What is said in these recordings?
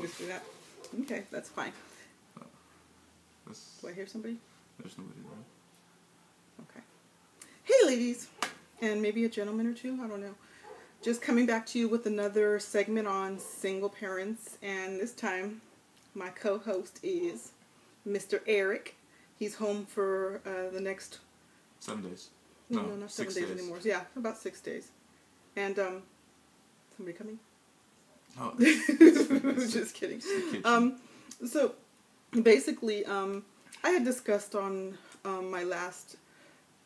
just do that? Okay, that's fine. Do I hear somebody? There's nobody there. Okay. Hey, ladies, and maybe a gentleman or two, I don't know. Just coming back to you with another segment on single parents, and this time my co-host is Mr. Eric. He's home for the next... 7 days. No, not 7 days anymore. Yeah, about 6 days. And, somebody coming? Oh, just kidding. So, basically, I had discussed on my last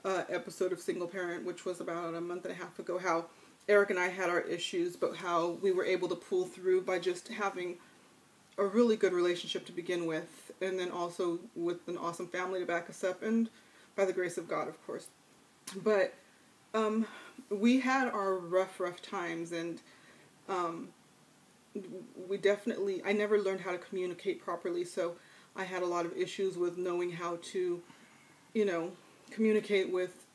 episode of Single Parent, which was about a month and a half ago, how Eric and I had our issues, but how we were able to pull through by just having a really good relationship to begin with, and then also with an awesome family to back us up, and by the grace of God, of course. But we had our rough times, and I never learned how to communicate properly, so I had a lot of issues with knowing how to, communicate with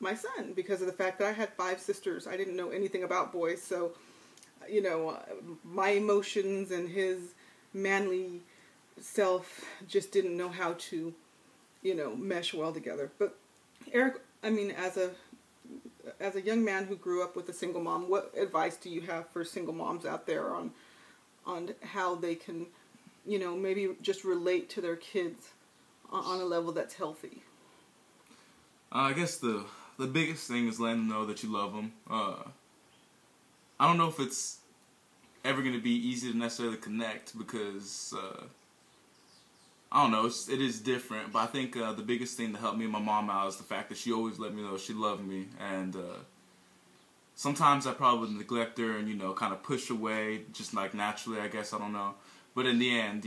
my son, because of the fact that I had 5 sisters. I didn't know anything about boys, so, my emotions and his manly self just didn't know how to, mesh well together. But Eric, as a young man who grew up with a single mom, what advice do you have for single moms out there on how they can, maybe just relate to their kids on a level that's healthy? I guess the biggest thing is letting them know that you love them. I don't know if it's ever going to be easy to necessarily connect, because I don't know, it is different, but I think the biggest thing that helped me and my mom out is the fact that she always let me know she loved me, and sometimes I probably neglect her and, kind of push away, just like naturally, I guess, I don't know. But in the end,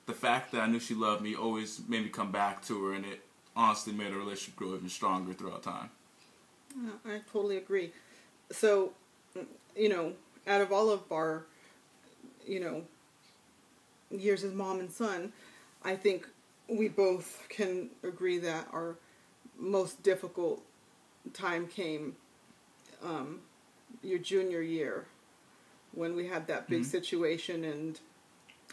the fact that I knew she loved me always made me come back to her, and it honestly made our relationship grow even stronger throughout time. I totally agree. So, out of all of our, years as mom and son, I think we both can agree that our most difficult time came your junior year, when we had that big situation, and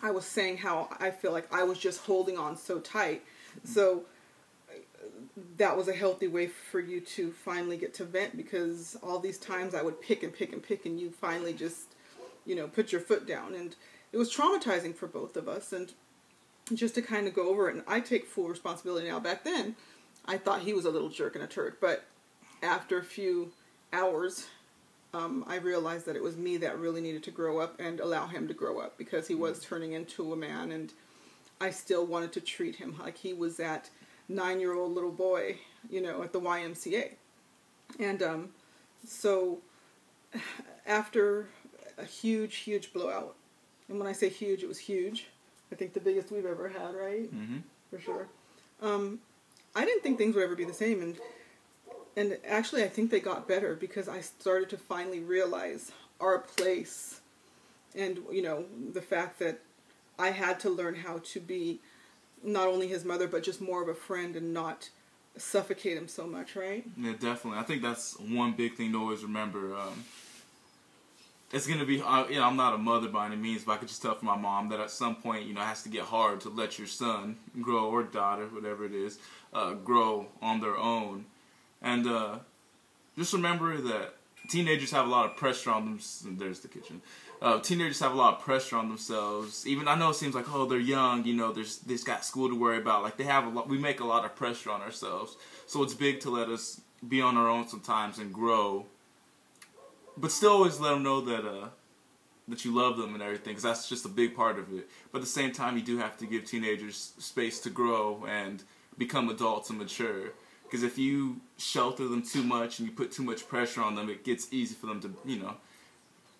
I was saying how I feel like I was just holding on so tight. So that was a healthy way for you to finally get to vent, because all these times I would pick, and you finally just, put your foot down. And it was traumatizing for both of us. And just to kind of go over it, and I take full responsibility now. Back then, I thought he was a little jerk and a turd, but after a few hours, I realized that it was me that really needed to grow up and allow him to grow up, because he was turning into a man, and I still wanted to treat him like he was that 9-year-old little boy, at the YMCA. And so after a huge blowout, and when I say huge, it was huge. I think the biggest we've ever had, right? Mm-hmm. For sure. I didn't think things would ever be the same, and actually I think they got better, because I started to finally realize our place, and, the fact that I had to learn how to be not only his mother, but just more of a friend, and not suffocate him so much, right? Yeah, definitely. I think that's one big thing to always remember. It's going to be, I'm not a mother by any means, but I could just tell from my mom that at some point, it has to get hard to let your son grow, or daughter, whatever it is, grow on their own. And just remember that teenagers have a lot of pressure on them. There's the kitchen. Teenagers have a lot of pressure on themselves. Even, I know it seems like, oh, they're young, they've got school to worry about. Like, we make a lot of pressure on ourselves. So it's big to let us be on our own sometimes and grow. But still always let them know that you love them and everything, because that's just a big part of it. But at the same time, you do have to give teenagers space to grow and become adults and mature. Because if you shelter them too much and you put too much pressure on them, it gets easy for them to,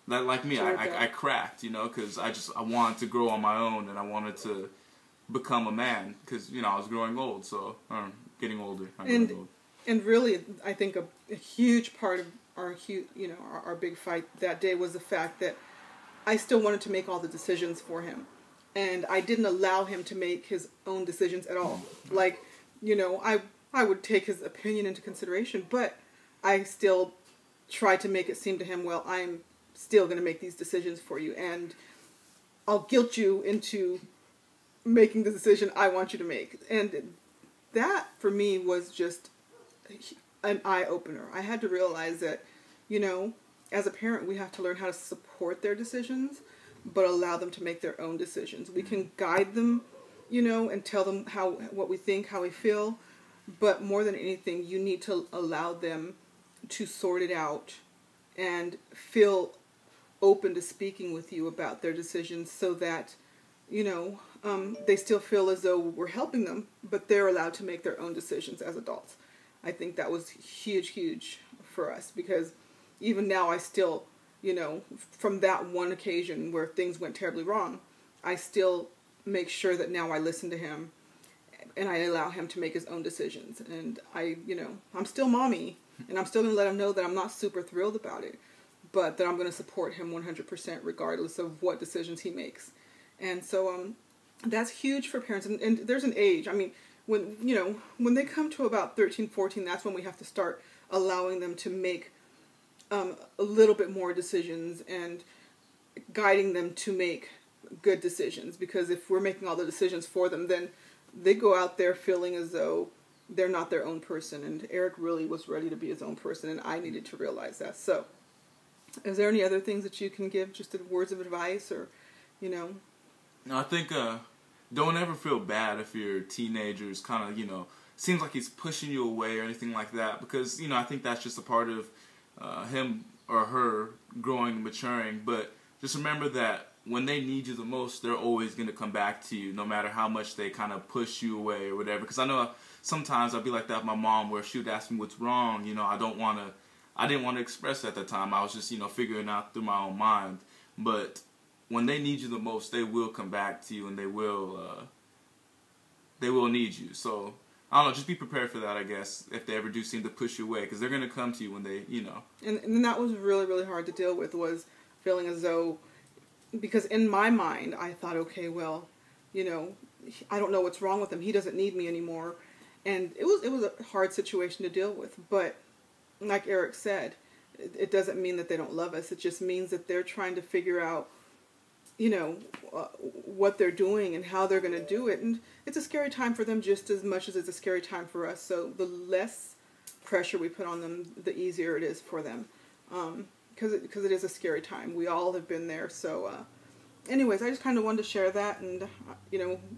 that, like me, I cracked, because I wanted to grow on my own, and I wanted to become a man, because, I was growing old, getting older. Getting old. And really, I think a huge part of our big fight that day was the fact that I still wanted to make all the decisions for him, and I didn't allow him to make his own decisions at all. Like, I would take his opinion into consideration, but I still tried to make it seem to him, well, I'm still going to make these decisions for you. And I'll guilt you into making the decision I want you to make. And that, for me, was just an eye-opener. I had to realize that, as a parent, we have to learn how to support their decisions, but allow them to make their own decisions. We can guide them, and tell them what we think, how we feel, but more than anything, you need to allow them to sort it out and feel open to speaking with you about their decisions, so that, they still feel as though we're helping them, but they're allowed to make their own decisions as adults. I think that was huge for us, because even now I still, from that one occasion where things went terribly wrong, I still make sure that now I listen to him and I allow him to make his own decisions. And I'm still mommy, and I'm still going to let him know that I'm not super thrilled about it, but that I'm going to support him 100% regardless of what decisions he makes. And so that's huge for parents. And there's an age. I mean, when they come to about 13, 14, that's when we have to start allowing them to make a little bit more decisions and guiding them to make good decisions. Because if we're making all the decisions for them, then they go out there feeling as though they're not their own person. And Eric really was ready to be his own person, and I needed to realize that. So, is there any other things that you can give, just words of advice, or, No, I think don't ever feel bad if your teenager's kind of, seems like he's pushing you away or anything like that, because, I think that's just a part of him or her growing and maturing. But just remember that when they need you the most, they're always going to come back to you, no matter how much they kind of push you away or whatever. Because I know sometimes I'd be like that with my mom, where she would ask me what's wrong. I didn't want to express it at the time. I was just, figuring out through my own mind. But when they need you the most, they will come back to you, and they will need you. So, I don't know, just be prepared for that, I guess, if they ever do seem to push you away, because they're going to come to you when they, And that was really, really hard to deal with, was feeling as though, because in my mind, I thought, okay, well, I don't know what's wrong with him. He doesn't need me anymore. And it was a hard situation to deal with. But like Eric said, it doesn't mean that they don't love us. It just means that they're trying to figure out, what they're doing and how they're going to do it. And it's a scary time for them just as much as it's a scary time for us. So the less pressure we put on them, the easier it is for them. Because it is a scary time. We all have been there. So anyways, I just kind of wanted to share that. And,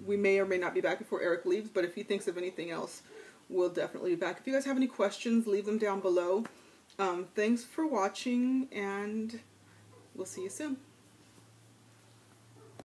we may or may not be back before Eric leaves. But if he thinks of anything else, we'll definitely be back. If you guys have any questions, leave them down below. Thanks for watching, and we'll see you soon.